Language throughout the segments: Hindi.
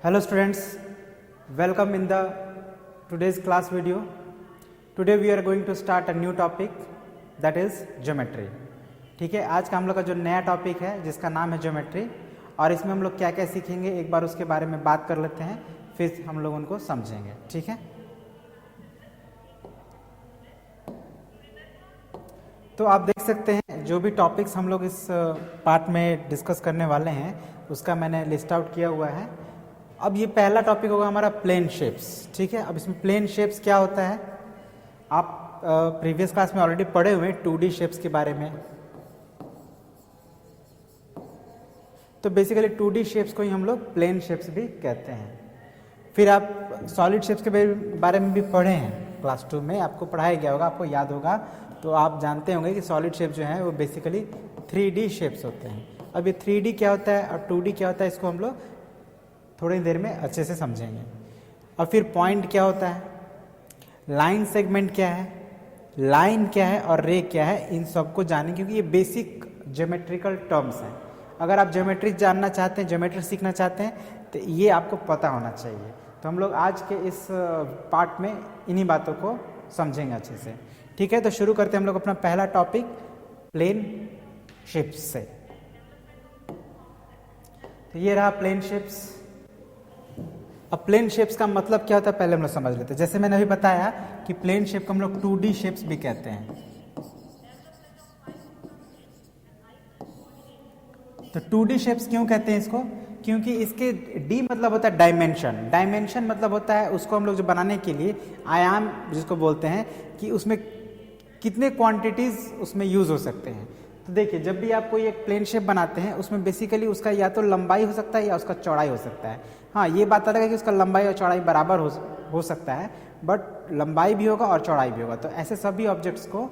Hello students, welcome in the today's class video. Today we are going to start a new topic that is geometry. ठीक है, आज का हम लोग का जो नया टॉपिक है जिसका नाम है ज्योमेट्री, और इसमें हम लोग क्या क्या सीखेंगे एक बार उसके बारे में बात कर लेते हैं, फिर हम लोग उनको समझेंगे. ठीक है, तो आप देख सकते हैं जो भी टॉपिक्स हम लोग इस पार्ट में डिस्कस करने वाले हैं उसका मैंने लिस्ट आउट किया हुआ है. अब ये पहला टॉपिक होगा हमारा प्लेन शेप्स. ठीक है, अब इसमें प्लेन शेप्स क्या होता है आप प्रीवियस क्लास में ऑलरेडी पढ़े हुए 2D शेप्स के बारे में. तो बेसिकली 2D शेप्स को ही हम लोग प्लेन शेप्स भी कहते हैं. फिर आप सॉलिड शेप्स के बारे में भी पढ़े हैं क्लास 2 में, आपको पढ़ाया गया होगा, आपको याद होगा. तो आप जानते होंगे कि सॉलिड शेप जो है वो बेसिकली 3D शेप्स होते हैं. अब ये 3D क्या होता है और 2D क्या होता है इसको हम लोग थोड़ी देर में अच्छे से समझेंगे. और फिर पॉइंट क्या होता है, लाइन सेगमेंट क्या है, लाइन क्या है और रे क्या है, इन सबको जानें क्योंकि ये बेसिक ज्योमेट्रिकल टर्म्स हैं. अगर आप ज्योमेट्री जानना चाहते हैं, ज्योमेट्री सीखना चाहते हैं तो ये आपको पता होना चाहिए. तो हम लोग आज के इस पार्ट में इन्हीं बातों को समझेंगे अच्छे से. ठीक है, तो शुरू करते हैं हम लोग अपना पहला टॉपिक प्लेन शेप्स से. तो ये रहा प्लेन शेप्स. अब प्लेन शेप्स का मतलब क्या होता है पहले हम लोग समझ लेते हैं. जैसे मैंने अभी बताया कि प्लेन शेप को हम लोग 2D शेप्स भी कहते हैं. तो 2D शेप्स क्यों कहते हैं इसको, क्योंकि इसके D मतलब होता है डायमेंशन. डायमेंशन मतलब होता है उसको हम लोग जो बनाने के लिए आयाम जिसको बोलते हैं कि उसमें कितने क्वांटिटीज उसमें यूज हो सकते हैं. तो देखिए जब भी आप कोई एक प्लेन शेप बनाते हैं उसमें बेसिकली उसका या तो लंबाई हो सकता है या उसका चौड़ाई हो सकता है. हाँ, ये बात अलग है कि उसका लंबाई और चौड़ाई बराबर हो सकता है, बट लंबाई भी होगा और चौड़ाई भी होगा. तो ऐसे सभी ऑब्जेक्ट्स को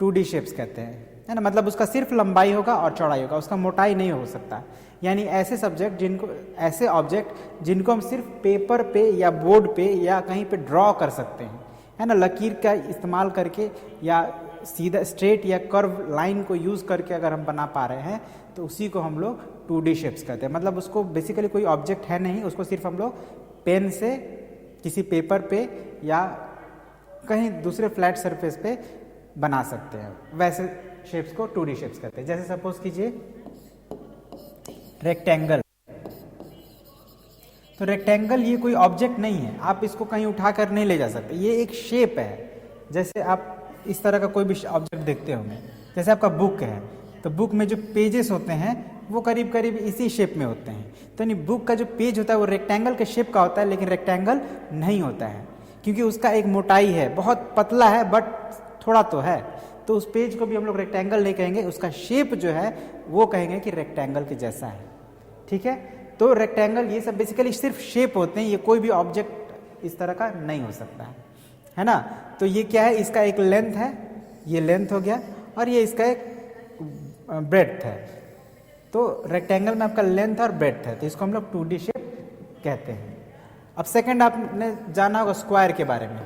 2D शेप्स कहते हैं, है ना. मतलब उसका सिर्फ लंबाई होगा और चौड़ाई होगा, उसका मोटाई नहीं हो सकता. यानी ऐसे ऑब्जेक्ट जिनको हम सिर्फ पेपर पे या बोर्ड पे या कहीं पे ड्रॉ कर सकते हैं, है ना, लकीर का इस्तेमाल करके या सीधा स्ट्रेट या कर्व लाइन को यूज करके अगर हम बना पा रहे हैं तो उसी को हम लोग 2D शेप्स कहते हैं. मतलब उसको बेसिकली कोई ऑब्जेक्ट है नहीं, उसको सिर्फ हम लोग पेन से किसी पेपर पे या कहीं दूसरे फ्लैट सरफेस पे बना सकते हैं. वैसे शेप्स को 2D शेप्स कहते हैं. जैसे सपोज कीजिए रेक्टेंगल. तो रेक्टेंगल ये कोई ऑब्जेक्ट नहीं है, आप इसको कहीं उठाकर नहीं ले जा सकते, ये एक शेप है. जैसे आप इस तरह का कोई भी ऑब्जेक्ट देखते होंगे, जैसे आपका बुक है, तो बुक में जो पेजेस होते हैं वो करीब करीब इसी शेप में होते हैं. तो नहीं, बुक का जो पेज होता है वो रेक्टेंगल के शेप का होता है, लेकिन रेक्टेंगल नहीं होता है क्योंकि उसका एक मोटाई है, बहुत पतला है बट थोड़ा तो है. तो उस पेज को भी हम लोग रेक्टेंगल नहीं कहेंगे, उसका शेप जो है वो कहेंगे कि रेक्टेंगल के जैसा है. ठीक है, तो रेक्टेंगल ये सब बेसिकली सिर्फ शेप होते हैं, ये कोई भी ऑब्जेक्ट इस तरह का नहीं हो सकता है ना. तो ये क्या है, इसका एक लेंथ है, ये लेंथ हो गया, और ये इसका एक ब्रेड्थ है. तो रेक्टेंगल में आपका लेंथ और ब्रेड्थ है, तो इसको हम लोग 2D शेप कहते हैं. अब सेकंड आपने जाना होगा स्क्वायर के बारे में.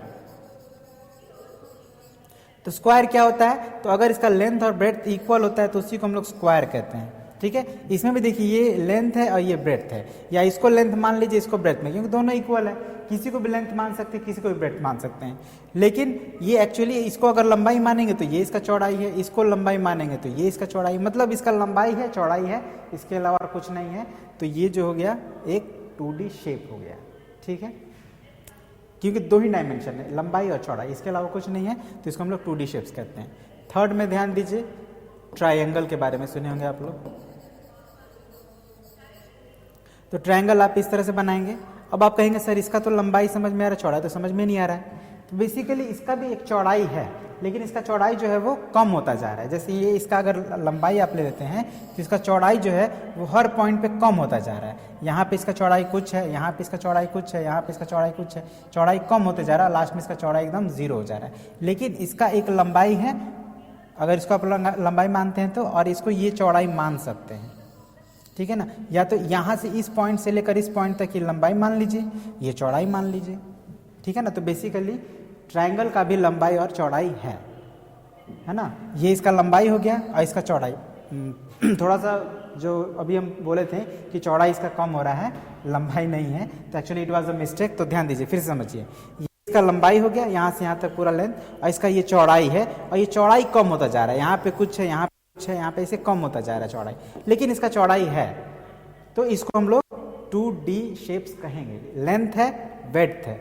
तो स्क्वायर क्या होता है, तो अगर इसका लेंथ और ब्रेड्थ इक्वल होता है तो उसी को हम लोग स्क्वायर कहते हैं. ठीक है, इसमें भी देखिए ये लेंथ है और ये ब्रेड्थ है, या इसको लेंथ मान लीजिए इसको ब्रेड्थ में, क्योंकि दोनों इक्वल है. किसी को भी लेंथ मान सकते हैं, किसी को भी ब्रेड्थ मान सकते हैं. लेकिन ये एक्चुअली इसको अगर लंबाई मानेंगे तो ये इसका चौड़ाई है, इसको लंबाई मानेंगे तो ये इसका चौड़ाई, मतलब इसका लंबाई है चौड़ाई है, इसके अलावा कुछ नहीं है. तो ये जो हो गया एक 2D शेप हो गया. ठीक है, क्योंकि दो ही डायमेंशन है, लंबाई और चौड़ाई, इसके अलावा कुछ नहीं है, तो इसको हम लोग 2D शेप्स कहते हैं. थर्ड में ध्यान दीजिए, ट्रायंगल के बारे में सुने होंगे आप लोग. तो ट्रायंगल आप इस तरह से बनाएंगे. अब आप कहेंगे सर इसका तो लंबाई समझ में आ रहा है, चौड़ाई तो समझ में नहीं आ रहा है. तो बेसिकली इसका भी एक चौड़ाई है, लेकिन इसका चौड़ाई जो है वो कम होता जा रहा है. जैसे ये इसका अगर लंबाई आप ले लेते हैं तो इसका चौड़ाई जो है वो हर पॉइंट पे कम होता जा रहा है. यहाँ पे इसका चौड़ाई कुछ है, यहाँ पे इसका चौड़ाई कुछ है, यहाँ पे इसका चौड़ाई कुछ है, चौड़ाई कम होते जा रहा है, लास्ट में इसका चौड़ाई एकदम 0 हो जा रहा है. लेकिन इसका एक लंबाई है, अगर इसको आप लंबाई मानते हैं तो, और इसको ये चौड़ाई मान सकते हैं. ठीक है ना, या तो यहाँ से इस पॉइंट से लेकर इस पॉइंट तक की लंबाई मान लीजिए, ये चौड़ाई मान लीजिए. ठीक है ना, तो बेसिकली ट्रायंगल का भी लंबाई और चौड़ाई है ना. ये इसका लंबाई हो गया और इसका चौड़ाई. थोड़ा सा जो अभी हम बोले थे कि चौड़ाई इसका कम हो रहा है, लंबाई नहीं है, तो actually it was a mistake. तो ध्यान दीजिए, फिर समझिए, ये इसका लंबाई हो गया यहाँ से यहाँ तक पूरा लेंथ, और इसका ये चौड़ाई है, और ये चौड़ाई कम होता जा रहा है, यहाँ पे कुछ है, यहाँ पे कुछ है, यहाँ पे इसे कम होता जा रहा है चौड़ाई, लेकिन इसका चौड़ाई है। तो इसको हम लोग 2D शेप्स कहेंगे। लेंथ है, वेड्थ है,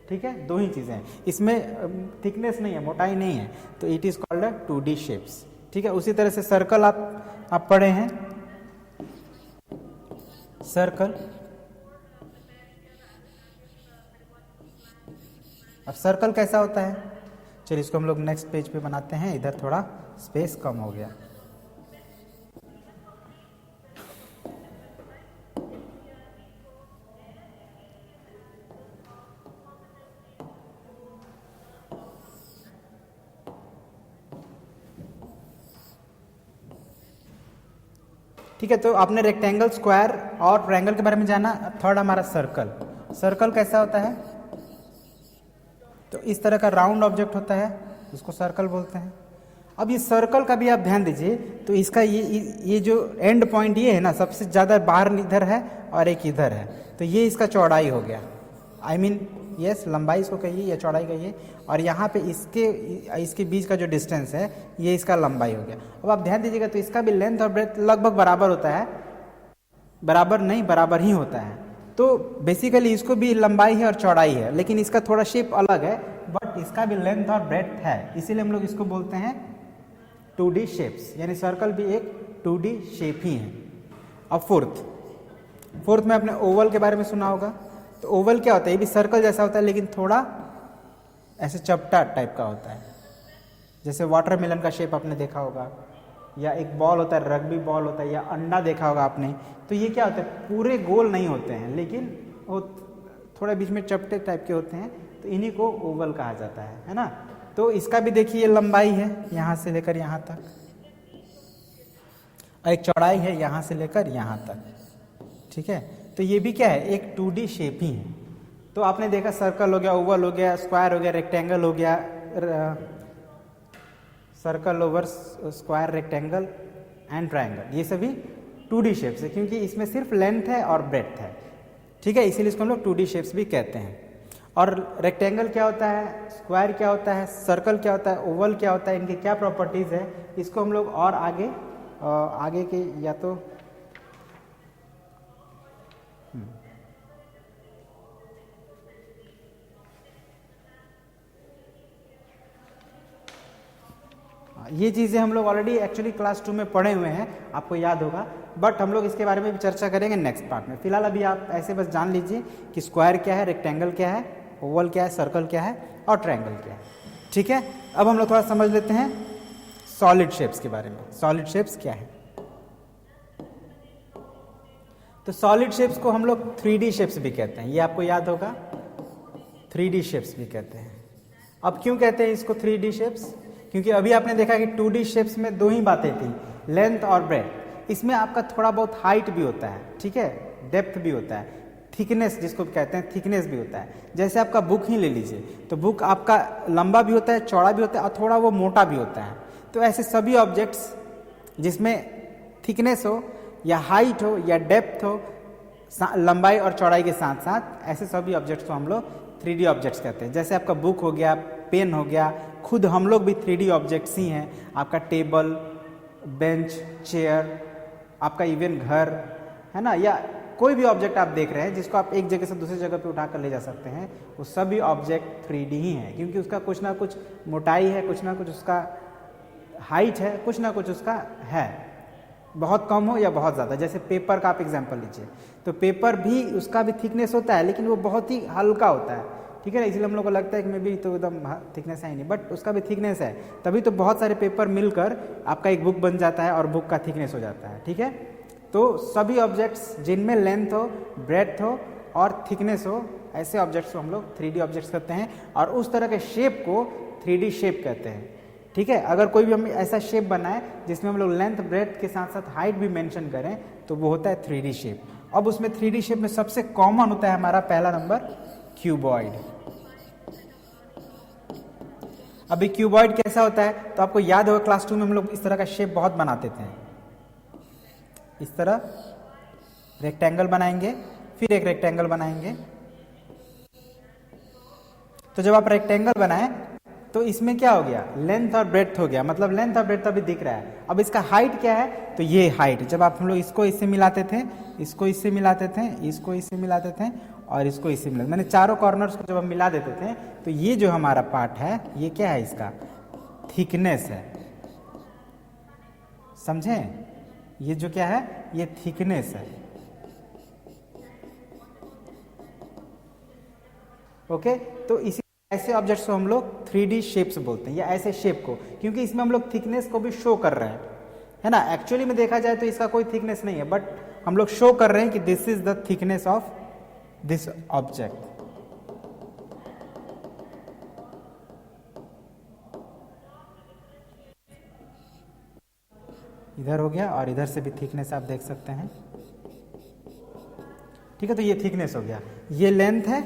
ठीक है, दो ही चीज़ें हैं, इसमें थिकनेस नहीं है, मोटाई नहीं है, तो it is called 2D shapes, ठीक है। उसी तरह से सर्कल आप पढ़े हैं, सर्कल। अब सर्कल कैसा होता है, चलिए इसको हम लोग नेक्स्ट पेज पे बनाते हैं, इधर थोड़ा स्पेस कम हो गया। ठीक है, तो आपने रेक्टेंगल, स्क्वायर और ट्रायंगल के बारे में जाना। थर्ड हमारा सर्कल। सर्कल कैसा होता है, तो इस तरह का राउंड ऑब्जेक्ट होता है, इसको सर्कल बोलते हैं। अब ये सर्कल का भी आप ध्यान दीजिए, तो इसका ये जो एंड पॉइंट ये है ना, सबसे ज़्यादा बाहर इधर है और एक इधर है, तो ये इसका चौड़ाई हो गया, आई मीन यस, लंबाई इसको कहिए या चौड़ाई कहिए, और यहाँ पे इसके बीच का जो डिस्टेंस है ये इसका लंबाई हो गया। अब आप ध्यान दीजिएगा, तो इसका भी लेंथ और ब्रेथ लगभग बराबर होता है, बराबर नहीं, बराबर ही होता है। तो बेसिकली इसको भी लंबाई है और चौड़ाई है, लेकिन इसका थोड़ा शेप अलग है, बट इसका भी लेंथ और ब्रेथ है, इसीलिए हम लोग इसको बोलते हैं 2D शेप्स, यानी सर्कल भी एक 2D शेप ही है। अब फोर्थ में आपने ओवल के बारे में सुना होगा। तो ओवल क्या होता है, ये भी सर्कल जैसा होता है, लेकिन थोड़ा ऐसे चपटा टाइप का होता है, जैसे वाटरमेलन का शेप आपने देखा होगा, या एक बॉल होता है, रग्बी बॉल होता है, या अंडा देखा होगा आपने। तो ये क्या होता है, पूरे गोल नहीं होते हैं, लेकिन वो थोड़ा बीच में चपटे टाइप के होते हैं, तो इन्हीं को ओवल कहा जाता है ना। तो इसका भी देखिए लंबाई है यहाँ से लेकर यहाँ तक, और एक चौड़ाई है यहाँ से लेकर यहाँ तक, ठीक है। तो ये भी क्या है, एक 2D शेप ही है। तो आपने देखा सर्कल हो गया, ओवल हो गया, स्क्वायर हो गया, रेक्टेंगल हो गया, circle, over, square, rectangle and triangle, ये सभी 2D शेप्स है, क्योंकि इसमें सिर्फ लेंथ है और ब्रेड्थ है, ठीक है, इसीलिए इसको हम लोग 2D शेप्स भी कहते हैं। और रेक्टेंगल क्या होता है, स्क्वायर क्या होता है, सर्कल क्या होता है, ओवल क्या होता है, इनकी क्या प्रॉपर्टीज़ है, इसको हम लोग और आगे के या तो ये चीज़ें हम लोग ऑलरेडी एक्चुअली क्लास 2 में पढ़े हुए हैं, आपको याद होगा, बट हम लोग इसके बारे में भी चर्चा करेंगे नेक्स्ट पार्ट में। फिलहाल अभी आप ऐसे बस जान लीजिए कि स्क्वायर क्या है, रेक्टेंगल क्या है, ओवल क्या है, सर्कल क्या है और ट्रायंगल क्या है, ठीक है। अब हम लोग थोड़ा समझ लेते हैं सॉलिड शेप्स के बारे में। सॉलिड शेप्स क्या है, तो सॉलिड शेप्स को हम लोग 3D शेप्स भी कहते हैं, ये आपको याद होगा, 3D शेप्स भी कहते हैं। अब क्यों कहते हैं इसको 3D शेप्स, क्योंकि अभी आपने देखा कि 2D शेप्स में दो ही बातें थी, लेंथ और ब्रेड्थ। इसमें आपका थोड़ा बहुत हाइट भी होता है, ठीक है, डेप्थ भी होता है, थिकनेस जिसको कहते हैं, थिकनेस भी होता है। जैसे आपका बुक ही ले लीजिए, तो बुक आपका लंबा भी होता है, चौड़ा भी होता है, और थोड़ा वो मोटा भी होता है। तो ऐसे सभी ऑब्जेक्ट्स जिसमें थिकनेस हो या हाइट हो या डेप्थ हो, लंबाई और चौड़ाई के साथ साथ, ऐसे सभी ऑब्जेक्ट्स को हम लोग 3D ऑब्जेक्ट्स कहते हैं। जैसे आपका बुक हो गया, पेन हो गया, खुद हम लोग भी 3D ऑब्जेक्ट्स ही हैं। आपका टेबल, बेंच, चेयर, आपका इवन घर है ना, या कोई भी ऑब्जेक्ट आप देख रहे हैं जिसको आप एक जगह से दूसरी जगह पे उठा कर ले जा सकते हैं, वो सभी ऑब्जेक्ट 3D ही हैं, क्योंकि उसका कुछ ना कुछ मोटाई है, कुछ ना कुछ उसका हाइट है, कुछ ना कुछ उसका है, बहुत कम हो या बहुत ज़्यादा। जैसे पेपर का आप एग्जाम्पल लीजिए, तो पेपर भी उसका भी थिकनेस होता है, लेकिन वो बहुत ही हल्का होता है, ठीक है ना, इसलिए हम लोग को लगता है कि मे भी तो एकदम थिकनेस है ही नहीं, बट उसका भी थिकनेस है, तभी तो बहुत सारे पेपर मिलकर आपका एक बुक बन जाता है और बुक का थिकनेस हो जाता है, ठीक है। तो सभी ऑब्जेक्ट्स जिनमें लेंथ हो, ब्रेड्थ हो और थिकनेस हो, ऐसे ऑब्जेक्ट्स को हम लोग 3D ऑब्जेक्ट्स कहते हैं, और उस तरह के शेप को 3D शेप कहते हैं, ठीक है। अगर कोई भी हम ऐसा शेप बनाए जिसमें हम लोग लेंथ, ब्रेड्थ के साथ साथ हाइट भी मेंशन करें, तो वो होता है 3D शेप। अब उसमें 3D शेप में सबसे कॉमन होता है हमारा पहला नंबर क्यूबॉइड। अभी क्यूबॉइड कैसा होता है, तो आपको याद होगा क्लास 2 में हम लोग इस तरह का शेप बहुत बनाते थे, इस तरह रेक्टेंगल बनाएंगे, फिर एक रेक्टेंगल बनाएंगे। तो जब आप रेक्टेंगल बनाएं तो इसमें क्या हो गया, लेंथ और ब्रेड्थ हो गया, मतलब लेंथ और ब्रेड्थ अभी दिख रहा है। अब इसका हाइट क्या है, तो ये हाइट, जब आप हम लोग इसको इससे मिलाते थे, इसको इससे मिलाते थे, इसको इससे मिलाते थे और इसको इससे मिलाते, मैंने चारों कॉर्नर्स को जब हम मिला देते थे तो ये जो हमारा पार्ट है ये क्या है, इसका थिकनेस है। समझे, ये जो क्या है, ये थिकनेस है। ओके, तो इसी ऐसे ऑब्जेक्ट्स को हम लोग 3D शेप्स बोलते हैं, या ऐसे शेप को, क्योंकि इसमें हम लोग थिकनेस को भी शो कर रहे हैं, है ना। एक्चुअली में देखा जाए तो इसका कोई थिकनेस नहीं है, बट हम लोग शो कर रहे हैं कि this is the thickness of this object. इधर हो गया और इधर से भी थिकनेस आप देख सकते हैं। ठीक है, तो ये थिकनेस हो गया, ये लेंथ है,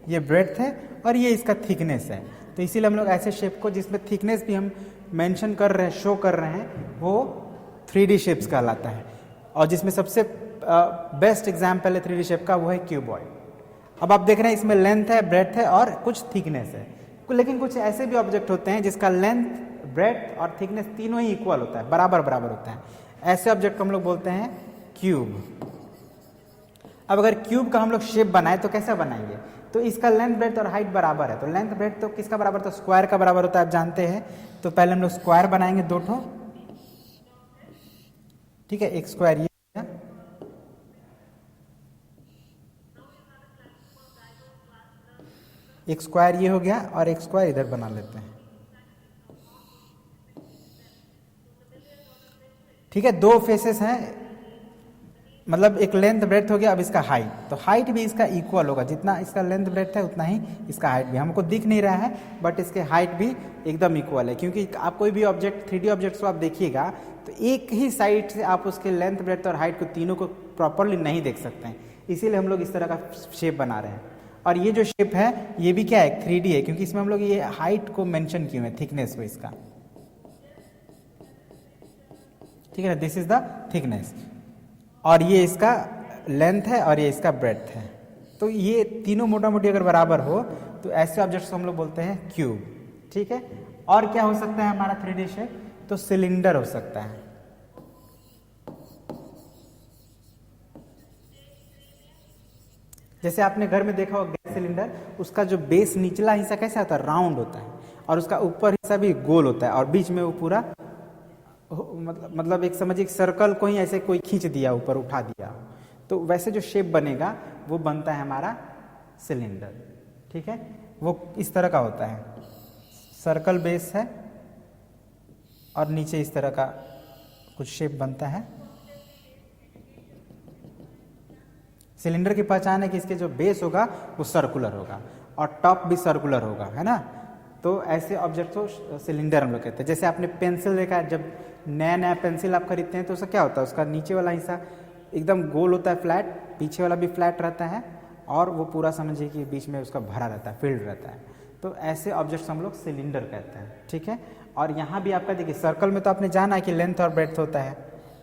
ये ब्रेड्थ है और ये इसका थिकनेस है। तो इसीलिए हम लोग ऐसे शेप को जिसमें थिकनेस भी हम मेंशन कर रहे हैं, शो कर रहे हैं, वो 3D शेप्स कहलाता है। और जिसमें सबसे बेस्ट एग्जाम्पल है 3D शेप का, वो है क्यूबॉइड। अब आप देख रहे हैं इसमें लेंथ है, ब्रेड्थ है और कुछ थिकनेस है, लेकिन कुछ ऐसे भी ऑब्जेक्ट होते हैं जिसका लेंथ, ब्रेड्थ और थिकनेस तीनों ही इक्वल होता है, बराबर बराबर होता है। ऐसे ऑब्जेक्ट को हम लोग बोलते हैं क्यूब। अब अगर क्यूब का हम लोग शेप बनाए तो कैसा बनाएंगे, तो इसका लेंथ, ब्रेड्थ और हाइट बराबर है। तो लेंथ ब्रेड्थ तो किसका बराबर, तो स्क्वायर का बराबर होता है, आप जानते हैं। तो पहले हम लोग स्क्वायर बनाएंगे, दो ठो। ठीक है, एक स्क्वायर ये, एक स्क्वायर ये हो गया और एक स्क्वायर इधर बना लेते हैं। ठीक है, दो फेसेस हैं, मतलब एक लेंथ ब्रेड्थ हो गया। अब इसका हाइट, तो हाइट भी इसका इक्वल होगा, जितना इसका लेंथ ब्रेड्थ है उतना ही इसका हाइट भी। हमको दिख नहीं रहा है बट इसके हाइट भी एकदम इक्वल है, क्योंकि आप कोई भी ऑब्जेक्ट 3D ऑब्जेक्ट्स को आप देखिएगा तो एक ही साइड से आप उसके लेंथ, ब्रेड्थ और हाइट को तीनों को प्रॉपरली नहीं देख सकते हैं। इसीलिए हम लोग इस तरह का शेप बना रहे हैं। और ये जो शेप है ये भी क्या है, 3D है, क्योंकि इसमें हम लोग ये हाइट को मेंशन किए हैं, थिकनेस को इसका। ठीक है ना, दिस इज द थिकनेस, और ये इसका लेंथ है और ये इसका ब्रेड्थ है। तो ये तीनों मोटा मोटी अगर बराबर हो तो ऐसे ऑब्जेक्ट्स को हम लोग बोलते हैं क्यूब। ठीक है, और क्या हो सकता है हमारा 3D शेप, तो सिलेंडर हो सकता है। जैसे आपने घर में देखा होगा गैस सिलेंडर, उसका जो बेस निचला हिस्सा कैसा होता है, राउंड होता है, और उसका ऊपर हिस्सा भी गोल होता है, और बीच में वो पूरा मतलब एक समझिए सर्कल को ही ऐसे कोई खींच दिया, ऊपर उठा दिया, तो वैसे जो शेप बनेगा वो बनता है हमारा सिलेंडर। ठीक है, वो इस तरह का होता है, सर्कल बेस है और नीचे इस तरह का कुछ शेप बनता है। सिलेंडर की पहचान है कि इसके जो बेस होगा वो सर्कुलर होगा और टॉप भी सर्कुलर होगा, है ना। तो ऐसे ऑब्जेक्ट को सिलेंडर हम लोग कहते हैं। जैसे आपने पेंसिल देखा है, जब नया नया पेंसिल आप खरीदते हैं तो उसका क्या होता है, उसका नीचे वाला हिस्सा एकदम गोल होता है, फ्लैट, पीछे वाला भी फ्लैट रहता है, और वो पूरा समझिए कि बीच में उसका भरा रहता है, फिल्ड रहता है। तो ऐसे ऑब्जेक्ट्स हम लोग सिलेंडर कहते हैं। ठीक है, और यहाँ भी आपका देखिए सर्कल में तो आपने जाना है कि लेंथ और ब्रेड्थ होता है,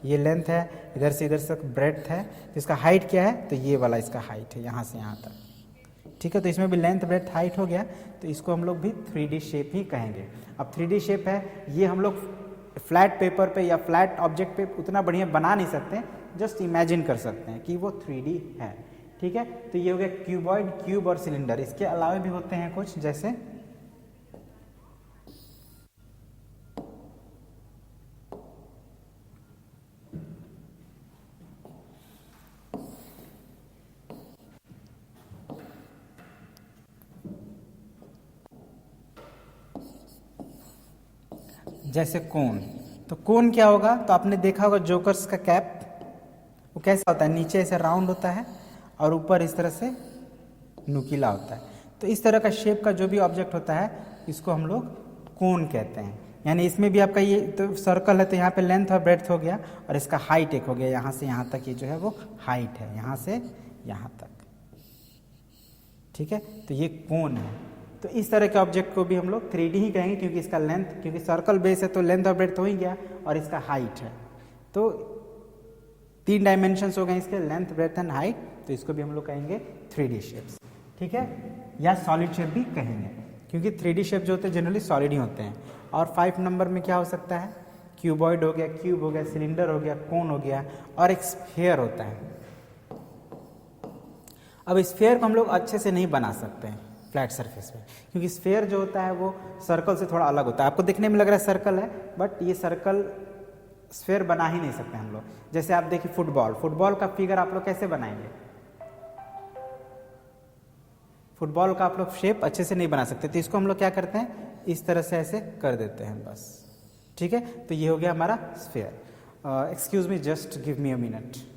ये लेंथ है, इधर से इधर तक ब्रेड्थ है, इसका हाइट क्या है, तो ये वाला इसका हाइट है, यहाँ से यहाँ तक। ठीक है, तो इसमें भी लेंथ, ब्रेड्थ, हाइट हो गया, तो इसको हम लोग भी 3D शेप ही कहेंगे। अब 3D शेप है, ये हम लोग फ्लैट पेपर पे या फ्लैट ऑब्जेक्ट पे उतना बढ़िया बना नहीं सकते, जस्ट इमेजिन कर सकते हैं कि वो 3D है। ठीक है, तो ये हो गया क्यूबॉइड, क्यूब और सिलेंडर। इसके अलावा भी होते हैं कुछ, जैसे जैसे कोन। तो कोन क्या होगा, तो आपने देखा होगा जोकर्स का कैप, वो कैसा होता है, नीचे ऐसे राउंड होता है और ऊपर इस तरह से नुकीला होता है। तो इस तरह का शेप का जो भी ऑब्जेक्ट होता है इसको हम लोग कोन कहते हैं। यानी इसमें भी आपका ये तो सर्कल है, तो यहाँ पे लेंथ और ब्रेड्थ हो गया और इसका हाइट एक हो गया, यहाँ से यहाँ तक ये जो है वो हाइट है, यहाँ से यहाँ तक। ठीक है, तो ये कोन है। तो इस तरह के ऑब्जेक्ट को भी हम लोग 3D ही कहेंगे, क्योंकि इसका लेंथ, क्योंकि सर्कल बेस है तो लेंथ और ब्रेड्थ हो ही गया, और इसका हाइट है। तो 3 डायमेंशंस हो गए इसके, लेंथ, ब्रेथ एंड हाइट, तो इसको भी हम लोग कहेंगे 3D शेप्स, ठीक है, या सॉलिड शेप भी कहेंगे, क्योंकि 3D शेप जो होते हैं जनरली सॉलिड ही होते हैं। और 5 नंबर में क्या हो सकता है, क्यूबॉइड हो गया, क्यूब हो गया, सिलेंडर हो गया, कोन हो गया, और एक स्फीयर होता है। अब स्फीयर को हम लोग अच्छे से नहीं बना सकते हैं फ्लैट सरफेस में, क्योंकि स्फीयर जो होता है वो सर्कल से थोड़ा अलग होता है। आपको दिखने में लग रहा है सर्कल है, बट ये सर्कल स्फीयर बना ही नहीं सकते हम लोग। जैसे आप देखिए फुटबॉल का फिगर आप लोग कैसे बनाएंगे, फुटबॉल का आप लोग शेप अच्छे से नहीं बना सकते, तो इसको हम लोग क्या करते हैं, इस तरह से ऐसे कर देते हैं बस, ठीक है। तो ये हो गया हमारा sphere. Excuse me, just give me a minute.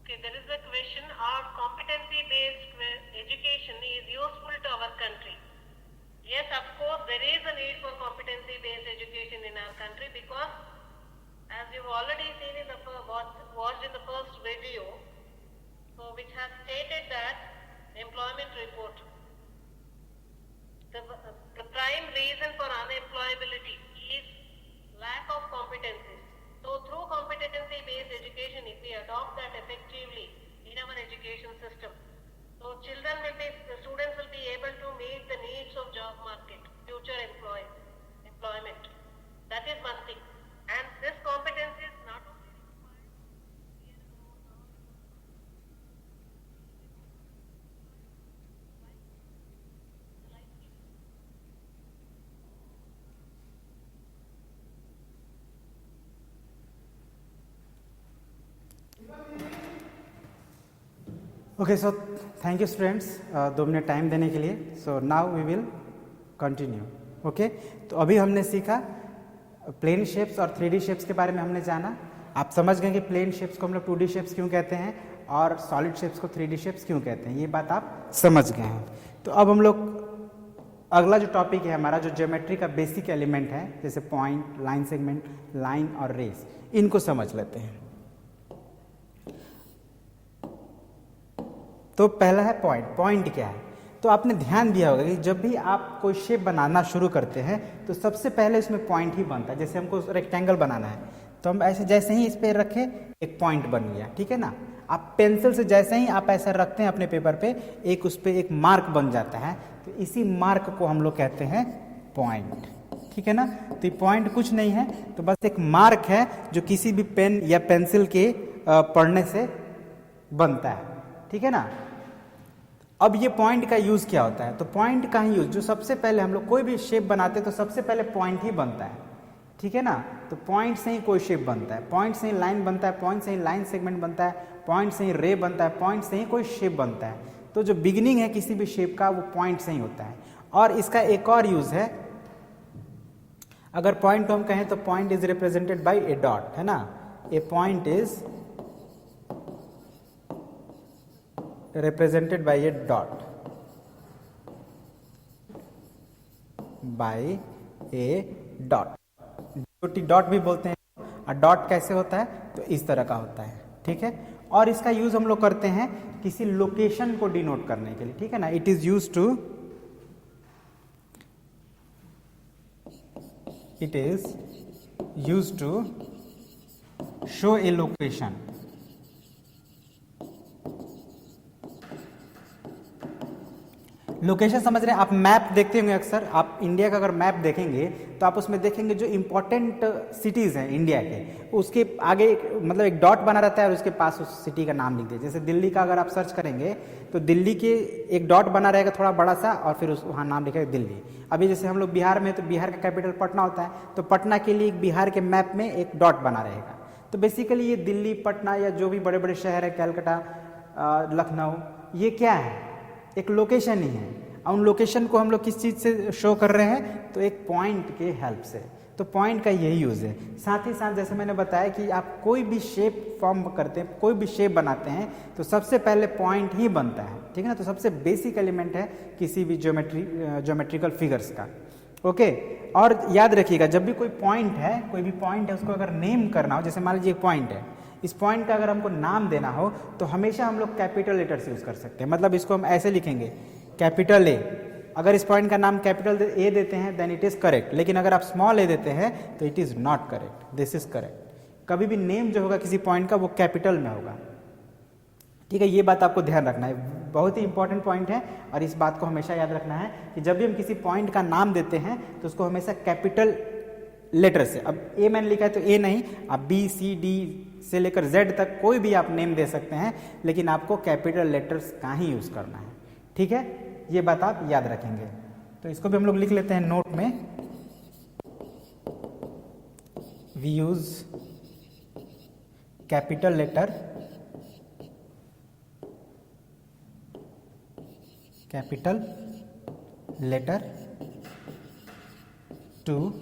Okay, there is a question, are competency-based education is useful to our country? Yes, of course, there is a need for competency-based education in our country, because as you've already seen in the watched in the first video, so which has stated that employment report, the prime reason for unemployability is lack of competencies. So through competency-based education, if we adopt that effectively in our education system, so students will be able to meet the needs of job market, future employment. That is one thing. And this competence is not only okay, so thank you students 2 minute time देने के लिए। So now we will continue. Okay, तो अभी हमने सीखा प्लेन शेप्स और 3D शेप्स के बारे में हमने जाना। आप समझ गए कि प्लेन शेप्स को हम लोग 2D शेप्स क्यों कहते हैं और सॉलिड शेप्स को 3D शेप्स क्यों कहते हैं, ये बात आप समझ गए हैं। तो अब हम लोग अगला जो टॉपिक है हमारा, जो ज्योमेट्री का बेसिक एलिमेंट है, जैसे पॉइंट, लाइन सेगमेंट, लाइन और रेस, इनको समझ लेते हैं। तो पहला है पॉइंट। पॉइंट क्या है? तो आपने ध्यान दिया होगा कि जब भी आप कोई शेप बनाना शुरू करते हैं तो सबसे पहले उसमें पॉइंट ही बनता है। जैसे हमको रेक्टेंगल बनाना है तो हम ऐसे जैसे ही इस पे रखे एक पॉइंट बन गया, ठीक है ना। आप पेंसिल से जैसे ही आप ऐसा रखते हैं अपने पेपर पे, एक उस पे एक मार्क बन जाता है, तो इसी मार्क को हम लोग कहते हैं पॉइंट, ठीक है ना। तो ये पॉइंट कुछ नहीं है, तो बस एक मार्क है जो किसी भी पेन या पेंसिल के पढ़ने से बनता है, ठीक है ना। अब ये पॉइंट का यूज क्या होता है? तो पॉइंट का ही यूज, जो सबसे पहले हम लोग कोई भी शेप बनाते हैं तो सबसे पहले पॉइंट ही बनता है, ठीक है ना। तो पॉइंट से ही कोई शेप बनता है, पॉइंट से ही लाइन बनता है, पॉइंट से ही लाइन सेगमेंट बनता है, पॉइंट से ही रे बनता है, पॉइंट से ही कोई शेप बनता है। तो जो बिगिनिंग है किसी भी शेप का वो पॉइंट से ही होता है। और इसका एक और यूज है, अगर पॉइंट को हम कहें तो point is represented by a dot, है ना। A point is represented by a dot, by a dot, dot भी बोलते हैं। और डॉट कैसे होता है? तो इस तरह का होता है, ठीक है। और इसका यूज हम लोग करते हैं किसी लोकेशन को डिनोट करने के लिए, ठीक है ना। It is use to show a location. Location समझ रहे हैं आप, मैप देखते होंगे अक्सर, आप इंडिया का अगर मैप देखेंगे तो आप उसमें देखेंगे जो इंपॉर्टेंट सिटीज़ हैं इंडिया के, उसके आगे मतलब एक डॉट बना रहता है और उसके पास उस सिटी का नाम लिख दिया। जैसे दिल्ली का अगर आप सर्च करेंगे तो दिल्ली के एक डॉट बना रहेगा थोड़ा बड़ा सा और फिर उस वहाँ नाम लिखेगा दिल्ली। अभी जैसे हम लोग बिहार में, तो बिहार का कैपिटल पटना होता है, तो पटना के लिए बिहार के मैप में एक डॉट बना रहेगा। तो बेसिकली ये दिल्ली, पटना या जो भी बड़े बड़े शहर है, कलकत्ता, लखनऊ, ये क्या है, एक लोकेशन ही है। और उन लोकेशन को हम लोग किस चीज़ से शो कर रहे हैं, तो एक पॉइंट के हेल्प से। तो पॉइंट का यही यूज़ है। साथ ही साथ जैसे मैंने बताया कि आप कोई भी शेप फॉर्म करते हैं, कोई भी शेप बनाते हैं, तो सबसे पहले पॉइंट ही बनता है, ठीक है ना। तो सबसे बेसिक एलिमेंट है किसी भी ज्योमेट्रिकल फिगर्स का। ओके, और याद रखिएगा जब भी कोई पॉइंट है, उसको अगर नेम करना हो, जैसे मान लीजिए एक पॉइंट है, इस पॉइंट का अगर हमको नाम देना हो तो हमेशा हम लोग कैपिटल लेटर से यूज़ कर सकते हैं। मतलब इसको हम ऐसे लिखेंगे, कैपिटल ए। अगर इस पॉइंट का नाम कैपिटल ए देते हैं देन इट इज़ करेक्ट, लेकिन अगर आप स्मॉल ए देते हैं तो it is not correct, this is correct. कभी भी नेम जो होगा किसी पॉइंट का वो कैपिटल में होगा, ठीक है। ये बात आपको ध्यान रखना है, बहुत ही इंपॉर्टेंट पॉइंट है और इस बात को हमेशा याद रखना है कि जब भी हम किसी पॉइंट का नाम देते हैं तो उसको हमेशा कैपिटल लेटर से। अब ए मैंने लिखा है तो ए नहीं, आप बी सी डी से लेकर जेड तक कोई भी आप नेम दे सकते हैं, लेकिन आपको कैपिटल लेटर्स का ही यूज़ करना है, ठीक है। ये बात आप याद रखेंगे। तो इसको भी हम लोग लिख लेते हैं नोट में, we use capital letter to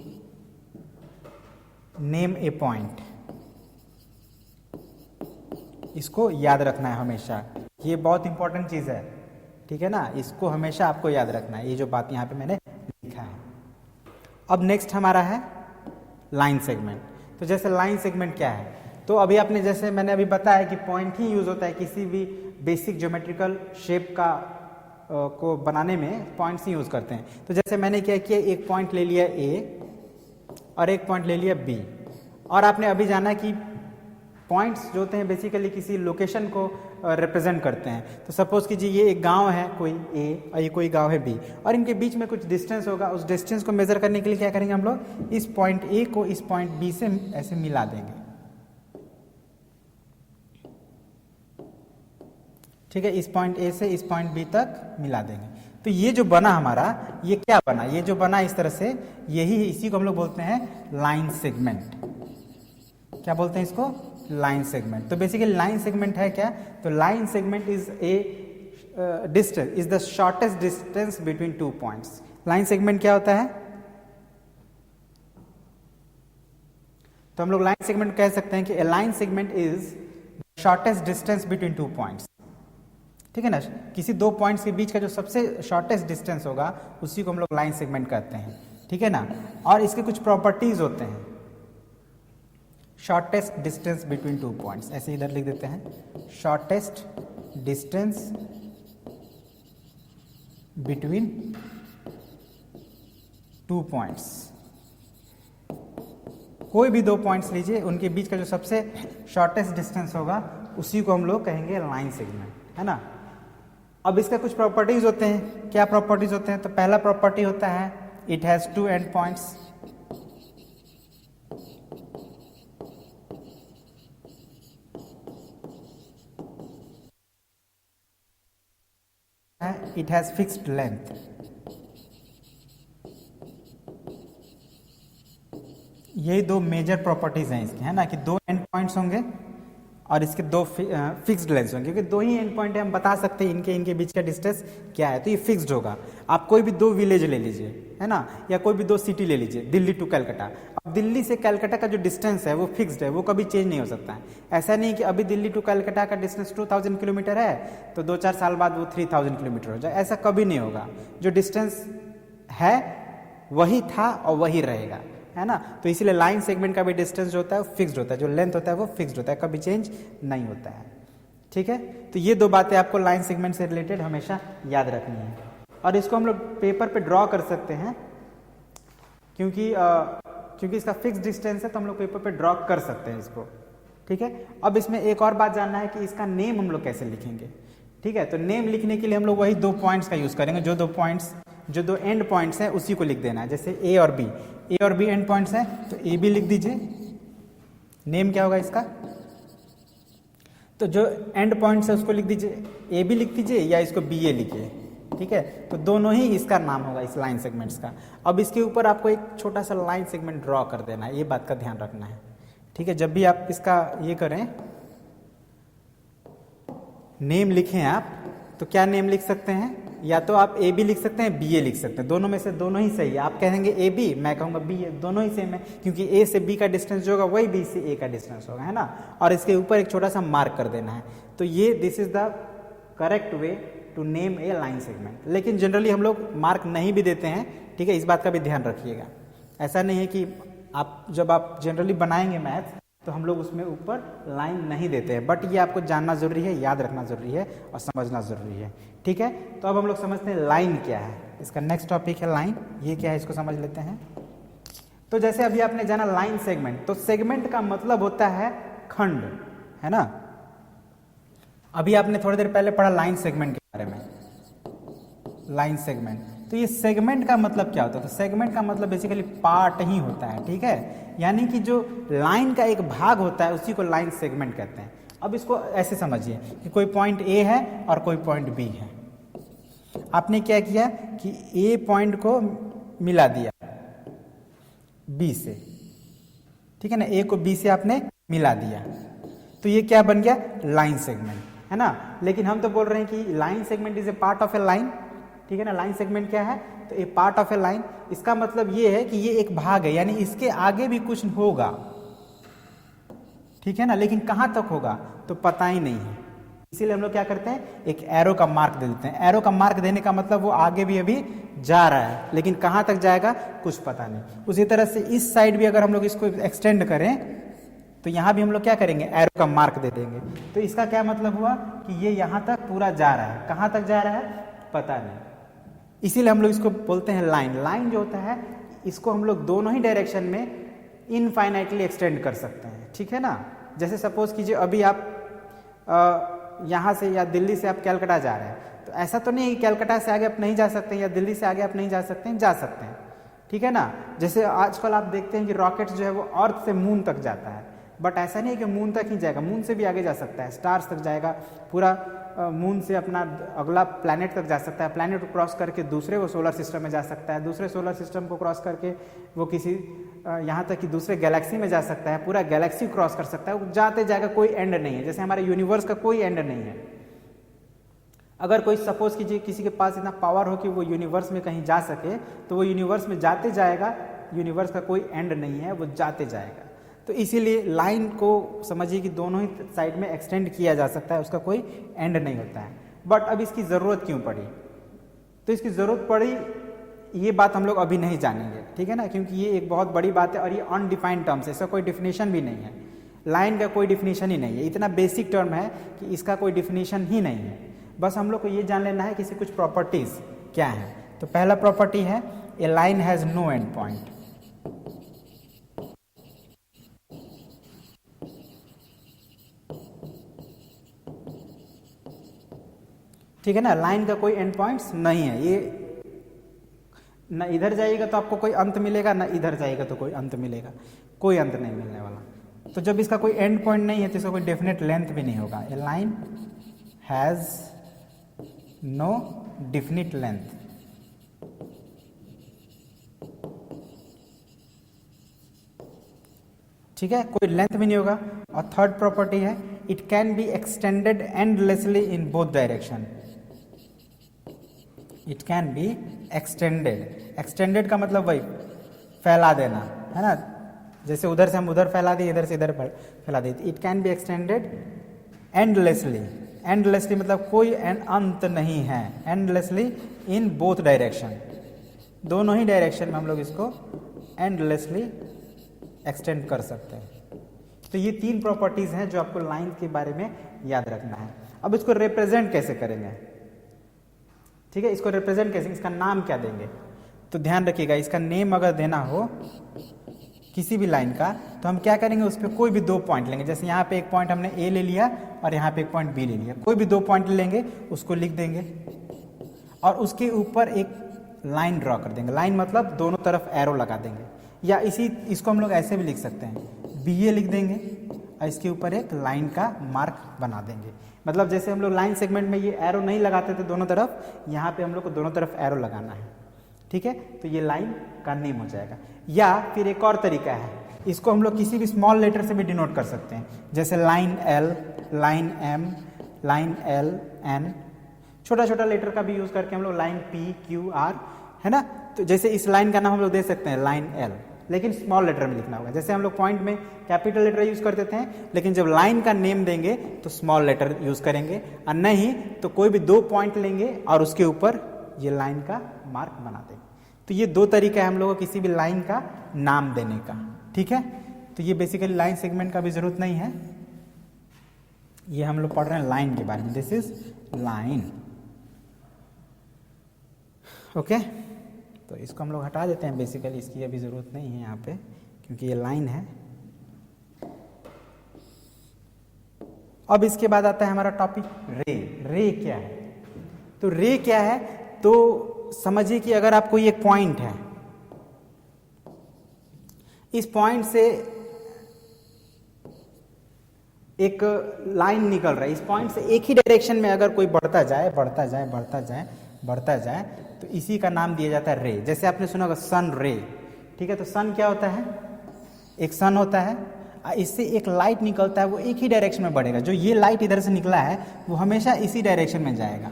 name a point. इसको याद रखना है हमेशा, ये बहुत इंपॉर्टेंट चीज़ है, ठीक है ना। इसको हमेशा आपको याद रखना है, ये जो बात यहाँ पे मैंने लिखा है। अब नेक्स्ट हमारा है लाइन सेगमेंट। तो जैसे लाइन सेगमेंट क्या है, तो अभी आपने, जैसे मैंने अभी बताया कि पॉइंट ही यूज़ होता है किसी भी बेसिक ज्योमेट्रिकल शेप का को बनाने में, पॉइंट्स ही यूज़ करते हैं। तो जैसे मैंने क्या किया, एक पॉइंट ले लिया ए और एक पॉइंट ले लिया बी, और आपने अभी जाना कि पॉइंट्स जो होते हैं बेसिकली किसी लोकेशन को रिप्रेजेंट करते हैं। तो सपोज कीजिए ये एक गांव है कोई ए और ये कोई गांव है बी, और इनके बीच में कुछ डिस्टेंस होगा। उस डिस्टेंस को मेजर करने के लिए क्या करेंगे हम लोग, इस पॉइंट ए को इस पॉइंट बी से ऐसे मिला देंगे, ठीक है। इस पॉइंट ए से इस पॉइंट बी तक मिला देंगे। तो ये जो बना हमारा, ये क्या बना, ये जो बना इस तरह से, यही इसी को हम लोग बोलते हैं लाइन सेगमेंट। क्या बोलते हैं इसको, लाइन सेगमेंट। तो बेसिकली लाइन सेगमेंट है क्या, तो line segment is a distance, is the shortest distance between two points. Line segment क्या होता है, तो हम लोग लाइन सेगमेंट कह सकते हैं कि a line segment is shortest distance between two points, ठीक है ना। किसी दो पॉइंट्स के बीच का जो सबसे शॉर्टेस्ट डिस्टेंस होगा उसी को हम लोग लाइन सेगमेंट कहते हैं, ठीक है ना। और इसके कुछ प्रॉपर्टीज होते हैं, shortest distance between two points, ऐसे इधर लिख देते हैं, shortest distance between two points. कोई भी दो पॉइंट्स लीजिए, उनके बीच का जो सबसे शॉर्टेस्ट डिस्टेंस होगा उसी को हम लोग कहेंगे लाइन सेगमेंट, है ना। अब इसका कुछ प्रॉपर्टीज होते हैं, क्या प्रॉपर्टीज होते हैं, तो पहला प्रॉपर्टी होता है it has two end points. It has fixed length, यही दो मेजर प्रॉपर्टीज हैं इसके, है ना, कि दो एंड पॉइंट्स होंगे और इसके दो फिक्स्ड लेंथ होंगे, क्योंकि दो ही एंड पॉइंट है, हम बता सकते हैं इनके बीच का डिस्टेंस क्या है, तो ये फिक्स्ड होगा। आप कोई भी दो विलेज ले लीजिए, है ना, या कोई भी दो सिटी ले लीजिए, दिल्ली टू कलकत्ता। अब दिल्ली से कलकत्ता का जो डिस्टेंस है वो फिक्स्ड है, वो कभी चेंज नहीं हो सकता है। ऐसा नहीं कि अभी दिल्ली टू कलकत्ता का डिस्टेंस 2000 किलोमीटर है तो 2-4 साल बाद वो 3000 किलोमीटर हो जाए, ऐसा कभी नहीं होगा। जो डिस्टेंस है वही था और वही रहेगा, है ना। तो इसीलिए लाइन सेगमेंट का भी डिस्टेंस जो होता है वो फिक्स्ड होता है, जो लेंथ होता है वो फिक्स्ड होता है, कभी चेंज नहीं होता है। ठीक है, तो ये दो बातें आपको लाइन सेगमेंट से रिलेटेड हमेशा याद रखनी है। और इसको हम लोग पेपर पे ड्रॉ कर सकते हैं, क्योंकि इसका फिक्स डिस्टेंस है तो हम लोग पेपर पे ड्रॉ कर सकते हैं इसको। ठीक है, अब इसमें एक और बात जानना है कि इसका नेम हम लोग कैसे लिखेंगे। ठीक है, तो नेम लिखने के लिए हम लोग वही 2 पॉइंट्स का यूज़ करेंगे, जो दो एंड पॉइंट्स हैं उसी को लिख देना है। जैसे ए और बी एंड पॉइंट्स हैं, तो ए बी लिख दीजिए। नेम क्या होगा इसका, तो जो एंड पॉइंट्स है उसको लिख दीजिए, ए बी लिख दीजिए या इसको बी ए लिखिए। ठीक है, तो दोनों ही इसका नाम होगा इस लाइन सेगमेंट्स का। अब इसके ऊपर आपको एक छोटा सा लाइन सेगमेंट ड्रॉ कर देना है, ये बात का ध्यान रखना है। ठीक है, जब भी आप इसका ये करें, नेम लिखें आप, तो क्या नेम लिख सकते हैं, या तो आप ए बी लिख सकते हैं, बी ए लिख सकते हैं, दोनों में से दोनों ही सही है। आप कहेंगे ए बी, मैं कहूँगा बी ए, दोनों ही सेम है, क्योंकि ए से बी का डिस्टेंस जो होगा वही बी से ए का डिस्टेंस होगा, है ना। और इसके ऊपर एक छोटा सा मार्क कर देना है। तो ये this is the correct way to name a line segment. लेकिन जनरली हम लोग मार्क नहीं भी देते हैं। ठीक है, इस बात का भी ध्यान रखिएगा। ऐसा नहीं है कि जब आप जनरली बनाएंगे मैथ तो हम लोग उसमें ऊपर लाइन नहीं देते हैं, बट ये आपको जानना जरूरी है, याद रखना जरूरी है और समझना जरूरी है। ठीक है, तो अब हम लोग समझते हैं लाइन क्या है। इसका नेक्स्ट टॉपिक है लाइन। ये क्या है इसको समझ लेते हैं। तो जैसे अभी आपने जाना लाइन सेगमेंट, तो सेगमेंट का मतलब होता है खंड, है ना। अभी आपने थोड़ी देर पहले पढ़ा लाइन सेगमेंट के बारे में, लाइन सेगमेंट। तो ये सेगमेंट का मतलब क्या होता है, तो सेगमेंट का मतलब बेसिकली पार्ट ही होता है। ठीक है, यानी कि जो लाइन का एक भाग होता है उसी को लाइन सेगमेंट कहते हैं। अब इसको ऐसे समझिए कि कोई पॉइंट ए है और कोई पॉइंट बी है। आपने क्या किया कि ए पॉइंट को मिला दिया बी से, ठीक है ना, ए को बी से आपने मिला दिया, तो ये क्या बन गया, लाइन सेगमेंट, है ना। लेकिन हम तो बोल रहे हैं कि line segment is a part of A line. ठीक है ना, लाइन सेगमेंट क्या है, तो ए पार्ट ऑफ ए लाइन। इसका मतलब ये है कि ये एक भाग है, यानी इसके आगे भी कुछ होगा। ठीक है ना, लेकिन कहां तक होगा तो पता ही नहीं है। इसीलिए हम लोग क्या करते हैं, एक एरो का मार्क दे देते हैं। एरो का मार्क देने का मतलब वो आगे भी अभी जा रहा है, लेकिन कहां तक जाएगा कुछ पता नहीं। उसी तरह से इस साइड भी अगर हम लोग इसको एक्सटेंड करें तो यहां भी हम लोग क्या करेंगे, एरो का मार्क दे देंगे। तो इसका क्या मतलब हुआ कि ये यहां तक पूरा जा रहा है, कहां तक जा रहा है पता नहीं। इसीलिए हम लोग इसको बोलते हैं लाइन। लाइन जो होता है इसको हम लोग दोनों ही डायरेक्शन में इनफाइनाइटली एक्सटेंड कर सकते हैं। ठीक है ना, जैसे सपोज कीजिए अभी आप यहाँ से या दिल्ली से आप कैलकाटा जा रहे हैं, तो ऐसा तो नहीं है कि कैलकाटा से आगे आप नहीं जा सकते या दिल्ली से आगे आप नहीं जा सकते हैं, जा सकते हैं। ठीक है ना, जैसे आजकल आप देखते हैं कि रॉकेट जो है वो अर्थ से मून तक जाता है, बट ऐसा नहीं है कि मून तक ही जाएगा, मून से भी आगे जा सकता है, स्टार्स तक जाएगा, पूरा मून से अपना अगला प्लैनेट तक जा सकता है, प्लैनेट को क्रॉस करके दूसरे वो सोलर सिस्टम में जा सकता है, दूसरे सोलर सिस्टम को क्रॉस करके वो किसी यहाँ तक कि दूसरे गैलेक्सी में जा सकता है, पूरा गैलेक्सी क्रॉस कर सकता है, वो जाते जाएगा, कोई एंड नहीं है। जैसे हमारे यूनिवर्स का कोई एंड नहीं है। अगर कोई सपोज कीजिए किसी के पास इतना पावर हो कि वो यूनिवर्स में कहीं जा सके, तो वो यूनिवर्स में जाते जाएगा, यूनिवर्स का कोई एंड नहीं है, वो जाते जाएगा। तो इसीलिए लाइन को समझिए कि दोनों ही साइड में एक्सटेंड किया जा सकता है, उसका कोई एंड नहीं होता है। बट अब इसकी ज़रूरत क्यों पड़ी, तो इसकी ज़रूरत पड़ी ये बात हम लोग अभी नहीं जानेंगे। ठीक है ना, क्योंकि ये एक बहुत बड़ी बात है और ये अनडिफाइंड टर्म्स है, इसका कोई डिफिनेशन भी नहीं है। लाइन का कोई डिफिनेशन ही नहीं है, इतना बेसिक टर्म है कि इसका कोई डिफिनेशन ही नहीं है। बस हम लोग को ये जान लेना है कि इसकी कुछ प्रॉपर्टीज़ क्या है। तो पहला प्रॉपर्टी है a line has no end point. ठीक है ना, लाइन का कोई एंड पॉइंट्स नहीं है। ये न इधर जाइएगा तो आपको कोई अंत मिलेगा, ना इधर जाइएगा तो कोई अंत मिलेगा, कोई अंत नहीं मिलने वाला। तो जब इसका कोई एंड पॉइंट नहीं है तो इसका कोई डेफिनेट लेंथ भी नहीं होगा। A line has no definite length. ठीक है, कोई लेंथ भी नहीं होगा। और थर्ड प्रॉपर्टी है it can be extended endlessly in both direction. It can be extended. Extended का मतलब वही फैला देना, है ना, जैसे उधर से हम उधर फैला दिए, इधर से इधर फैला दिए। It can be extended endlessly. Endlessly मतलब कोई अंत नहीं है, एंडलेसली इन बोथ डायरेक्शन, दोनों ही डायरेक्शन में हम लोग इसको एंडलेसली एक्सटेंड कर सकते हैं। तो तो ये 3 प्रॉपर्टीज हैं जो आपको लाइन के बारे में याद रखना है। अब इसको रिप्रेजेंट कैसे करेंगे, ठीक है, इसको रिप्रेजेंट कैसे, इसका नाम क्या देंगे, तो ध्यान रखिएगा इसका नेम अगर देना हो किसी भी लाइन का तो हम क्या करेंगे, उस पर कोई भी 2 पॉइंट लेंगे। जैसे यहाँ पे एक पॉइंट हमने ए ले लिया और यहाँ पे एक पॉइंट बी ले लिया, कोई भी 2 पॉइंट लेंगे, उसको लिख देंगे और उसके ऊपर एक लाइन ड्रॉ कर देंगे। लाइन मतलब दोनों तरफ एरो लगा देंगे, या इसको हम लोग ऐसे भी लिख सकते हैं, बी ए लिख देंगे और इसके ऊपर एक लाइन का मार्क बना देंगे। मतलब जैसे हम लोग लाइन सेगमेंट में ये एरो नहीं लगाते थे दोनों तरफ, यहाँ पे हम लोग को दोनों तरफ एरो लगाना है, ठीक है, तो ये लाइन का नेम हो जाएगा। या फिर एक और तरीका है, इसको हम लोग किसी भी स्मॉल लेटर से भी डिनोट कर सकते हैं, जैसे line L, line M, line L N, छोटा छोटा लेटर का भी यूज करके हम लोग लाइन पी क्यू आर, है ना। तो जैसे इस लाइन का नाम हम लोग दे सकते हैं लाइन एल, लेकिन स्मॉल लेटर में लिखना होगा। जैसे हम लोग पॉइंट में कैपिटल लेटर यूज करते थे, लेकिन जब लाइन का नेम देंगे तो स्मॉल लेटर यूज करेंगे, और नहीं तो कोई भी 2 पॉइंट लेंगे और उसके ऊपर ये लाइन का मार्क बना देंगे। तो ये 2 तरीका है हम लोगों को किसी भी लाइन का नाम देने का, ठीक है। तो ये बेसिकली लाइन सेगमेंट का भी जरूरत नहीं है, ये हम लोग पढ़ रहे हैं लाइन के बारे में, दिस इज लाइन, ओके। तो इसको हम लोग हटा देते हैं, बेसिकली इसकी अभी जरूरत नहीं है यहाँ पे, क्योंकि ये लाइन है। अब इसके बाद आता है हमारा टॉपिक रे। रे क्या है, तो रे क्या है, तो समझिए कि अगर आपको ये पॉइंट है, इस पॉइंट से एक लाइन निकल रहा है, इस पॉइंट से एक ही डायरेक्शन में अगर कोई बढ़ता जाए बढ़ता जाए बढ़ता जाए बढ़ता जाए, तो इसी का नाम दिया जाता है रे। जैसे आपने सुना होगा सन रे, ठीक है, तो सन क्या होता है, एक सन होता है, इससे एक लाइट निकलता है, वो एक ही डायरेक्शन में बढ़ेगा। जो ये लाइट इधर से निकला है वो हमेशा इसी डायरेक्शन में जाएगा,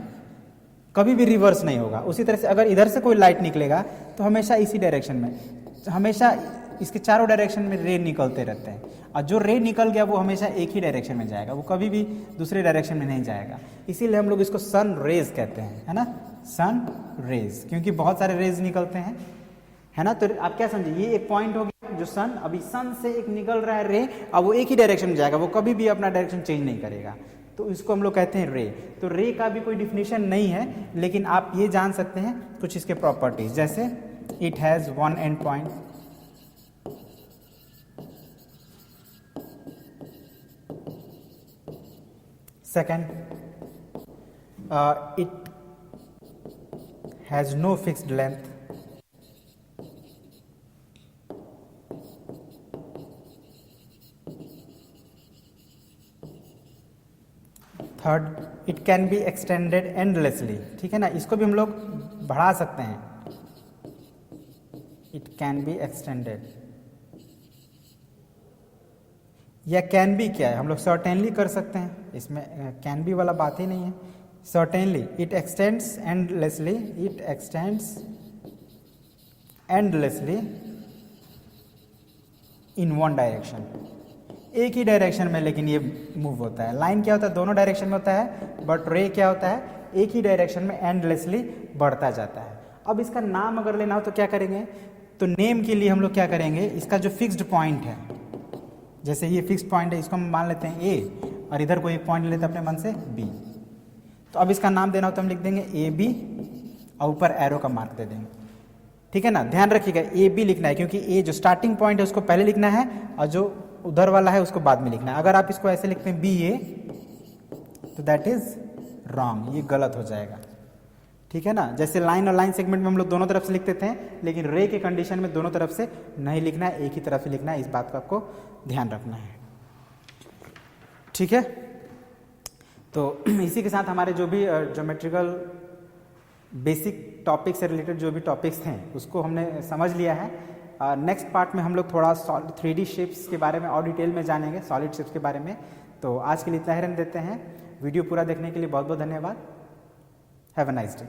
कभी भी रिवर्स नहीं होगा। उसी तरह से अगर इधर से कोई लाइट निकलेगा तो हमेशा इसी डायरेक्शन में, हमेशा इसके चारों डायरेक्शन में रे निकलते रहते हैं, और जो रे निकल गया वो हमेशा एक ही डायरेक्शन में जाएगा, वो कभी भी दूसरे डायरेक्शन में नहीं जाएगा। इसीलिए हम लोग इसको सन रेज कहते हैं, है ना, सन रेज, क्योंकि बहुत सारे रेज निकलते हैं, है ना। तो आप क्या समझे, ये एक पॉइंट हो गया जो सन, अभी सन से एक निकल रहा है रे, अब वो एक ही डायरेक्शन में जाएगा, वो कभी भी अपना डायरेक्शन चेंज नहीं करेगा, तो इसको हम लोग कहते हैं रे। तो रे का भी कोई डिफिनेशन नहीं है, लेकिन आप ये जान सकते हैं कुछ इसके प्रॉपर्टीज, जैसे it has 1 and point, second it has no fixed length, third it can be extended endlessly, ठीक है ना, इसको भी हम लोग बढ़ा सकते हैं, it can be extended। या कैन बी क्या है, हम लोग सर्टेनली कर सकते हैं, इसमें कैन बी वाला बात ही नहीं है, certainly. It extends endlessly, it extends endlessly in 1 direction, एक ही डायरेक्शन में लेकिन ये मूव होता है। लाइन क्या होता है, दोनों डायरेक्शन में होता है, बट रे क्या होता है, एक ही डायरेक्शन में एंडलेसली बढ़ता जाता है। अब इसका नाम अगर लेना हो तो क्या करेंगे, तो नेम के लिए हम लोग क्या करेंगे, इसका जो फिक्स्ड पॉइंट है, जैसे ये फिक्स पॉइंट है, इसको हम मान लेते हैं ए, और इधर कोई एक पॉइंट लेते हैं अपने मन से बी, तो अब इसका नाम देना हो तो हम लिख देंगे ए बी और ऊपर एरो का मार्क दे देंगे, ठीक है ना। ध्यान रखिएगा ए बी लिखना है, क्योंकि ए जो स्टार्टिंग पॉइंट है उसको पहले लिखना है और जो उधर वाला है उसको बाद में लिखना है। अगर आप इसको ऐसे लिखते हैं बी ए, तो दैट इज रॉन्ग, ये गलत हो जाएगा, ठीक है ना। जैसे लाइन और लाइन सेगमेंट में हम लोग दोनों तरफ से लिखते थे, लेकिन रे के कंडीशन में दोनों तरफ से नहीं लिखना है, एक ही तरफ से लिखना है, इस बात का आपको ध्यान रखना है, ठीक है। तो इसी के साथ हमारे जो भी ज्योमेट्रिकल बेसिक टॉपिक से रिलेटेड जो भी टॉपिक्स थे उसको हमने समझ लिया है। नेक्स्ट पार्ट में हम लोग थोड़ा 3D शेप्स के बारे में और डिटेल में जानेंगे, सॉलिड शेप्स के बारे में। तो आज के लिए इतना ही रहने देते हैं। वीडियो पूरा देखने के लिए बहुत बहुत धन्यवाद। Have a nice day.